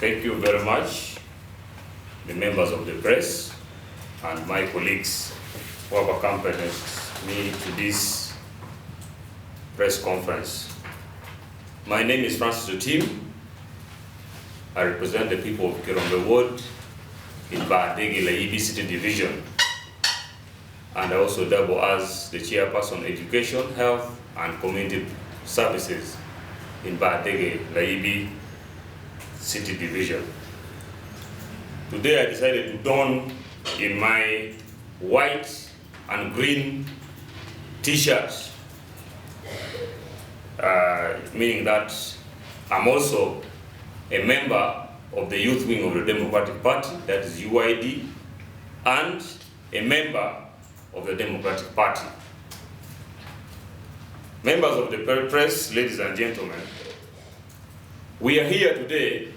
Thank you very much, the members of the press and my colleagues who have accompanied me to this press conference. My name is Francis Otim. I represent the people of Kirombe Ward in Badegi Laibi City Division, and I also double as the chairperson Education, Health and Community Services in Badegi Laibi City Division. Today I decided to don in my white and green t-shirt, meaning that I'm also a member of the youth wing of the Democratic Party, that is UID, and a member of the Democratic Party. Members of the press, ladies and gentlemen, we are here today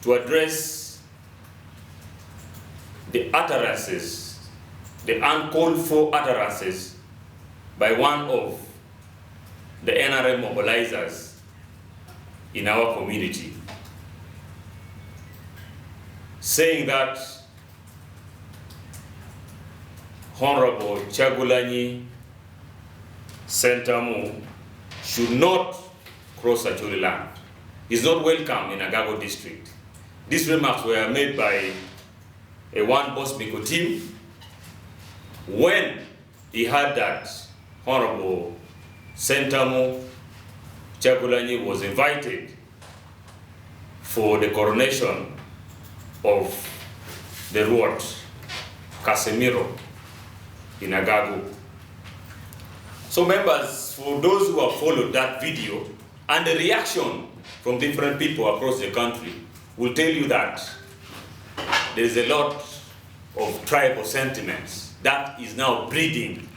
to address the utterances, the uncalled for utterances by one of the NRM mobilizers in our community, saying that Honorable Kyagulanyi Ssentamu should not cross Acholi land. He's not welcome in Agago district. These remarks were made by a one Bosmic Otim when he heard that Honorable Ssentamu Kyagulanyi was invited for the coronation of the Lord Casemiro in Agago. So members, for those who have followed that video and the reaction from different people across the country, will tell you that there is a lot of tribal sentiments that is now breeding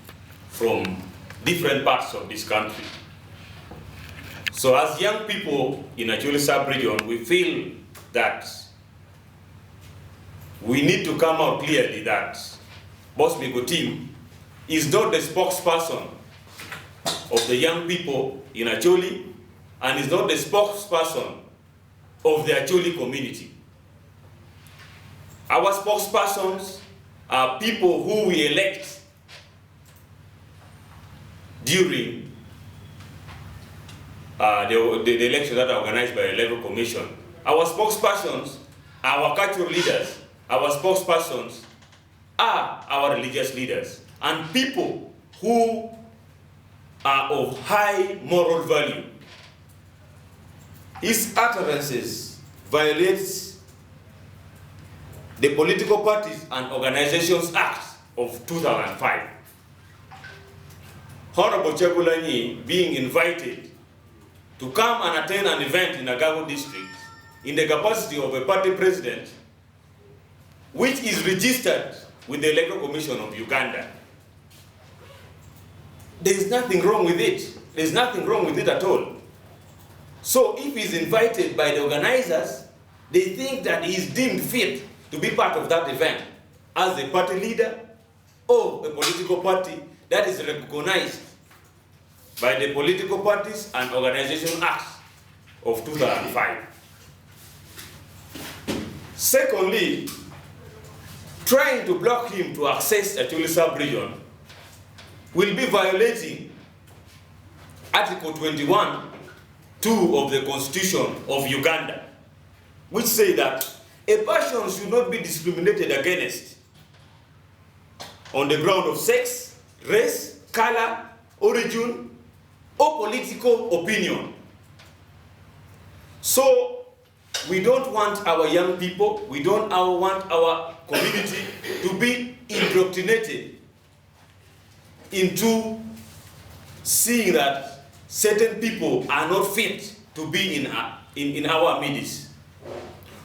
from different parts of this country. So as young people in Acholi sub-region, we feel that we need to come out clearly that Bosmic Otim is not the spokesperson of the young people in Acholi and is not the spokesperson of the Acholi community. Our spokespersons are people who we elect during the elections that are organized by the Electoral Commission. Our spokespersons are our cultural leaders. Our spokespersons are our religious leaders and people who are of high moral value. His utterances violate the Political Parties and Organizations Act of 2005. Honorable Kyagulanyi being invited to come and attend an event in Agago district in the capacity of a party president, which is registered with the Electoral Commission of Uganda. There is nothing wrong with it. There is nothing wrong with it at all. So if he's invited by the organizers, they think that he is deemed fit to be part of that event as a party leader or a political party that is recognized by the Political Parties and Organization Act of 2005. Secondly, trying to block him to access Acholi sub-region will be violating Article 21(2) of the Constitution of Uganda, which say that a person should not be discriminated against on the ground of sex, race, color, origin, or political opinion. So we don't want our young people, we don't want our community to be indoctrinated into seeing that certain people are not fit to be in our midst.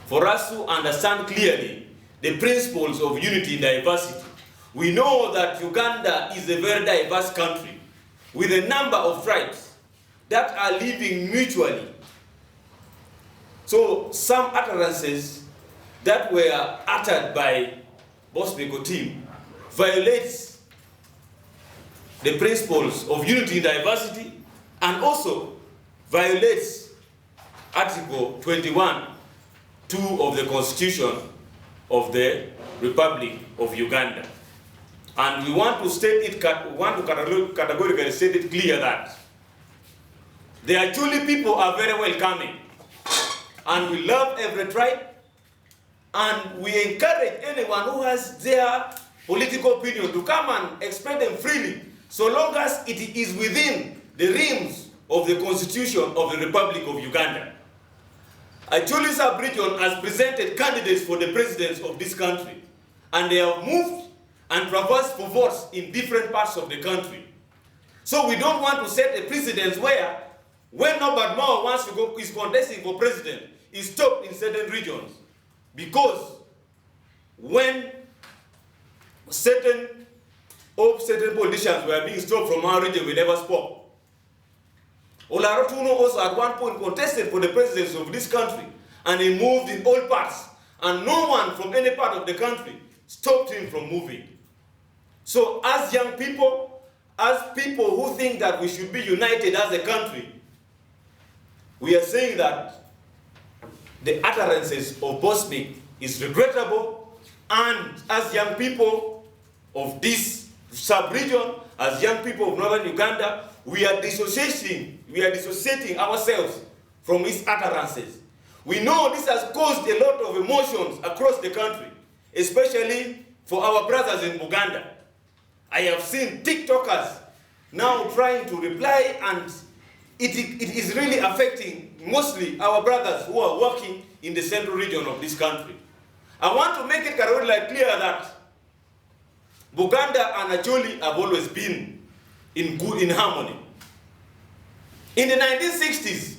For us to understand clearly the principles of unity and diversity, we know that Uganda is a very diverse country with a number of tribes that are living mutually. So some utterances that were uttered by Bosmic Otim violates the principles of unity and diversity and also violates Article 21 2 of the Constitution of the Republic of Uganda. And we want to categorically state it clear that the Acholi people are very welcoming, and we love every tribe, and we encourage anyone who has their political opinion to come and express them freely, so long as it is within the realms of the Constitution of the Republic of Uganda. Acholi sub-region has presented candidates for the presidents of this country, and they have moved and traversed for votes in different parts of the country. So we don't want to set a precedent where when Norbert Mao wants to go, is contesting for president, is stopped in certain regions. Because when certain politicians were being stopped from our region, we never spoke. Olarotuno also at one point contested for the presidency of this country, and he moved in all parts, and no one from any part of the country stopped him from moving. So as young people, as people who think that we should be united as a country, we are saying that the utterances of Bosmic is regrettable, and as young people of this sub-region, as young people of northern Uganda, we are dissociating ourselves from his utterances. We know this has caused a lot of emotions across the country, especially for our brothers in Baganda. I have seen TikTokers now trying to reply, and it is really affecting mostly our brothers who are working in the central region of this country. I want to make it clear that Baganda and Acholi have always been in harmony. In the 1960s,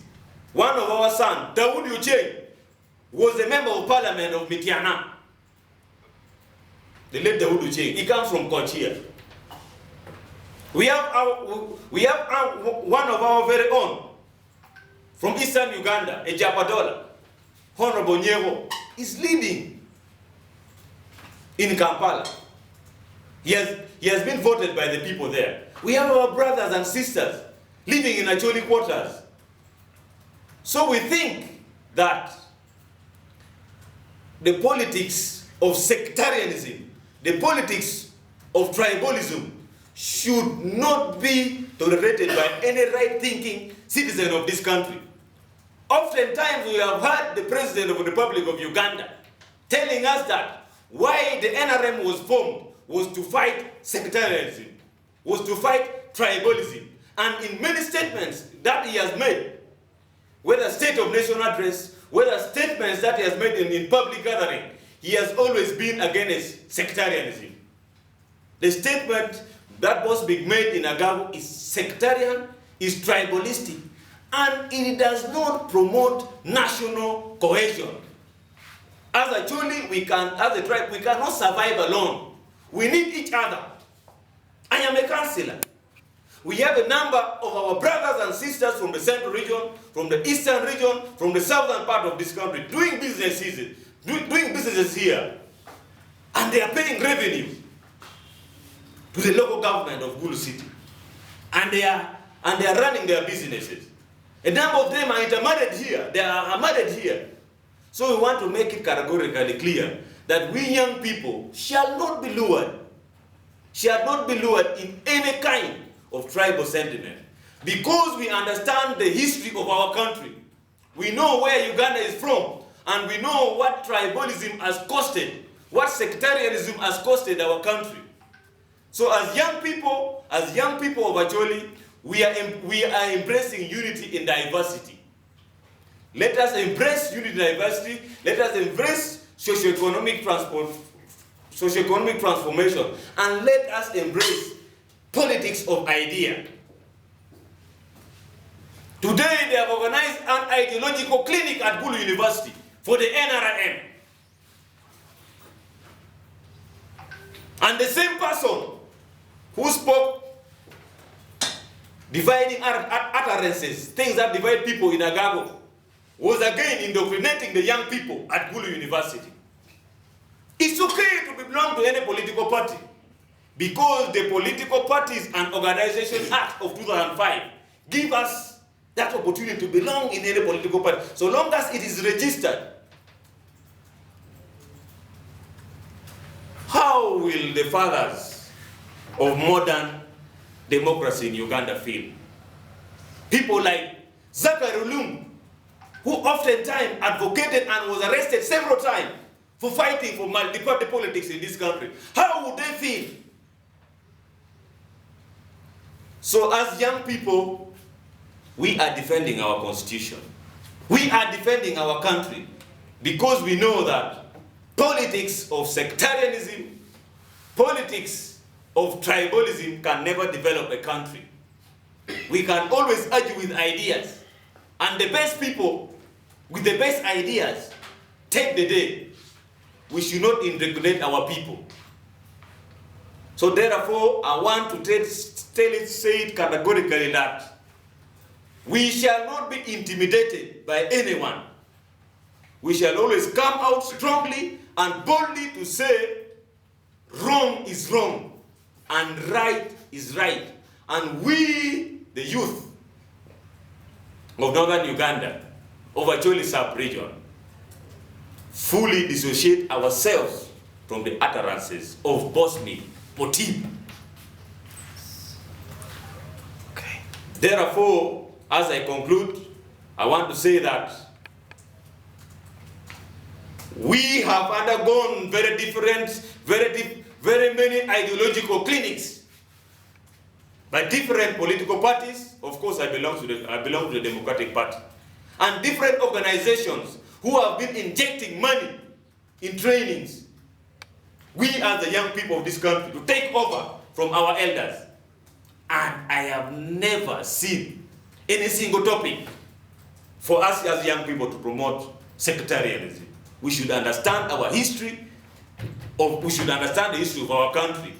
one of our sons, Dawood Ucheng, was a member of parliament of Mitiana. The late Dawood Ucheng, he comes from Kochia. We have one of our very own from eastern Uganda, a Japadola, Honorable Nyevo, is leading in Kampala. He has been voted by the people there. We have our brothers and sisters living in Acholi quarters. So we think that the politics of sectarianism, the politics of tribalism, should not be tolerated by any right-thinking citizen of this country. Oftentimes we have heard the President of the Republic of Uganda telling us that why the NRM was formed was to fight sectarianism, was to fight tribalism. And in many statements that he has made, whether State of Nation address, whether statements that he has made in public gathering, he has always been against sectarianism. The statement that Bosmic made in Agago is sectarian, is tribalistic, and it does not promote national cohesion. As Acholi, as a tribe, we cannot survive alone. We need each other. I am a councillor. We have a number of our brothers and sisters from the central region, from the eastern region, from the southern part of this country, doing businesses here. And they are paying revenue to the local government of Gulu City. And they are running their businesses. A number of them are intermarried here. They are married here. So we want to make it categorically clear that we young people shall not be lured in any kind of tribal sentiment. Because we understand the history of our country. We know where Uganda is from, and we know what tribalism has costed, what sectarianism has costed our country. So as young people of Acholi, we are embracing unity in diversity. Let us embrace unity in diversity. Let us embrace socio-economic transformation, and let us embrace politics of idea. Today they have organized an ideological clinic at Gulu University for the NRM. And the same person who spoke dividing utterances, things that divide people in Agago, was again indoctrinating the young people at Gulu University. It's okay to belong to any political party, because the Political Parties and Organization Act of 2005 give us that opportunity to belong in any political party, so long as it is registered how will the fathers of modern democracy in Uganda feel? People like Zachary Lungu, who oftentimes advocated and was arrested several times for fighting for multi-party politics in this country. How would they feel? So as young people, we are defending our constitution. We are defending our country because we know that politics of sectarianism, politics of tribalism can never develop a country. We can always argue with ideas, and the best people with the best ideas take the day. We should not indoctrinate our people. So therefore, I want to say it categorically that we shall not be intimidated by anyone. We shall always come out strongly and boldly to say wrong is wrong and right is right. And we, the youth of northern Uganda, of Acholi sub-region, fully dissociate ourselves from the utterances of Bosmic, Otim. Okay. Therefore, as I conclude, I want to say that we have undergone very many ideological clinics by different political parties. Of course, I belong to the Democratic Party, and different organizations who have been injecting money in trainings. We as the young people of this country to take over from our elders. And I have never seen any single topic for us as young people to promote sectarianism. We should understand our history, we should understand the history of our country.